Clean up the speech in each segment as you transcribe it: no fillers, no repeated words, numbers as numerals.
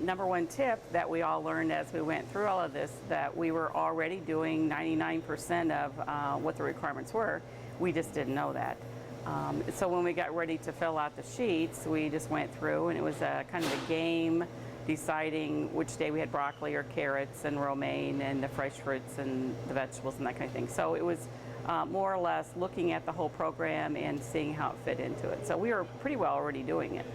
Number one tip that we all learned as we went through all of this, that we were already doing 99% of what the requirements were. We just didn't know that. So when we got ready to fill out the sheets, we just went through, and it was kind of a game deciding which day we had broccoli or carrots and romaine and the fresh fruits and the vegetables and that kind of thing. So it was more or less looking at the whole program and seeing how it fit into it. So we were pretty well already doing it.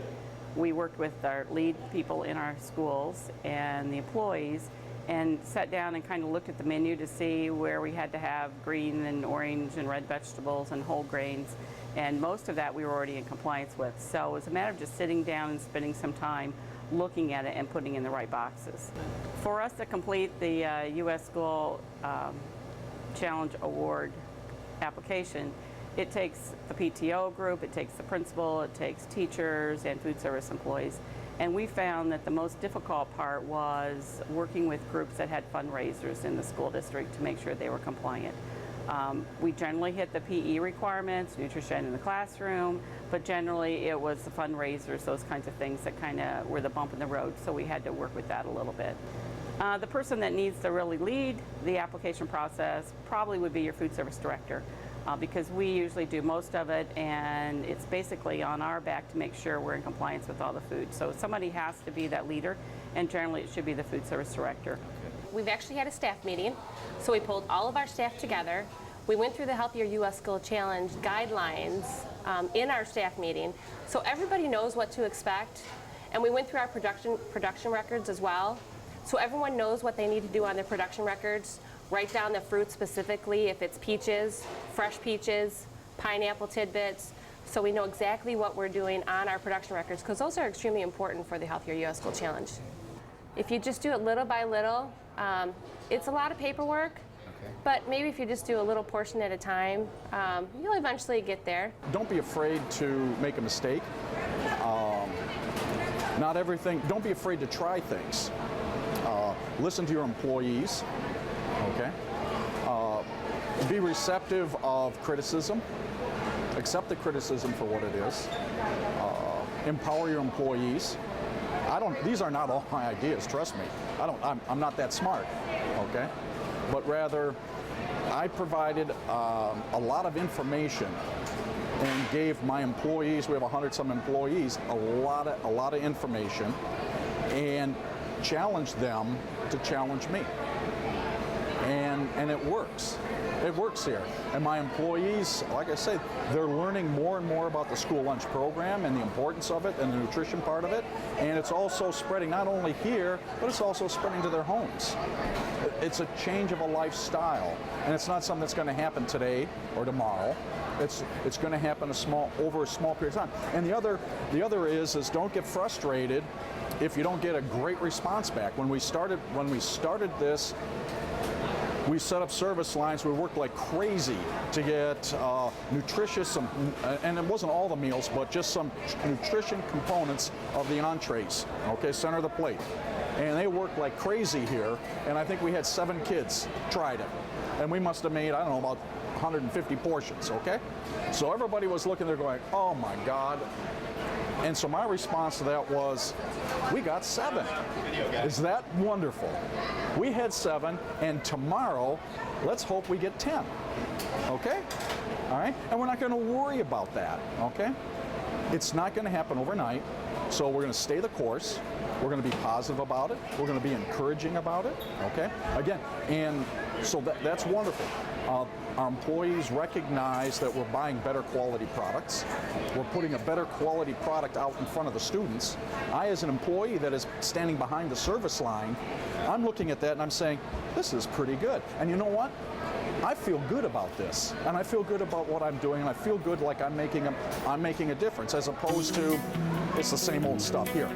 We worked with our lead people in our schools and the employees and sat down and kind of looked at the menu to see where we had to have green and orange and red vegetables and whole grains, and most of that we were already in compliance with. So it was a matter of just sitting down and spending some time looking at it and putting in the right boxes. For us to complete the US School Challenge Award application, it takes the PTO group, it takes the principal, it takes teachers and food service employees. And we found that the most difficult part was working with groups that had fundraisers in the school district to make sure they were compliant. We generally hit the PE requirements, nutrition in the classroom, but generally it was the fundraisers, those kinds of things that kind of were the bump in the road, so we had to work with that a little bit. The person that needs to really lead the application process probably would be your food service director. Because we usually do most of it, and it's basically on our back to make sure we're in compliance with all the food. So somebody has to be that leader, and generally it should be the food service director. We've actually had a staff meeting, so we pulled all of our staff together. We went through the Heathier US School Challenge guidelines in our staff meeting, so everybody knows what to expect. And we went through our production records as well, so everyone knows what they need to do on their production records. Write down the fruit specifically, if it's peaches, fresh peaches, pineapple tidbits, so we know exactly what we're doing on our production records, because those are extremely important for the Heathier US School Challenge. If you just do it little by little, it's a lot of paperwork, but maybe if you just do a little portion at a time, you'll eventually get there. Don't be afraid to make a mistake. Don't be afraid to try things. Listen to your employees. Okay. Be receptive of criticism. Accept the criticism for what it is. Empower your employees. These are not all my ideas, trust me. I'm not that smart, okay? But rather, I provided a lot of information and gave my employees, we have 100-some employees, a lot of information, and challenged them to challenge me. And it works. It works here. And my employees, like I say, they're learning more and more about the school lunch program and the importance of it and the nutrition part of it. And it's also spreading not only here, but it's also spreading to their homes. It's a change of a lifestyle. And it's not something that's going to happen today or tomorrow. It's going to happen over a small period of time. And the other is don't get frustrated if you don't get a great response back. When we started this, we set up service lines. We worked like crazy to get nutritious, and it wasn't all the meals, but just some nutrition components of the entrees, okay, center of the plate. And they worked like crazy here, and I think we had 7 kids tried it. And we must have made, I don't know, about 150 portions, okay? So everybody was looking there going, oh my God. And so my response to that was, we got 7. Is that wonderful? We had 7, and tomorrow, let's hope we get 10, okay? All right, and we're not gonna worry about that, okay? It's not gonna happen overnight, so we're gonna stay the course. We're gonna be positive about it. We're gonna be encouraging about it, okay? Again, and so that's wonderful. Our employees recognize that we're buying better quality products. We're putting a better quality product out in front of the students. I, as an employee that is standing behind the service line, I'm looking at that and I'm saying, this is pretty good. And you know what? I feel good about this, and I feel good about what I'm doing, and I feel good like I'm making a difference, as opposed to it's the same old stuff here.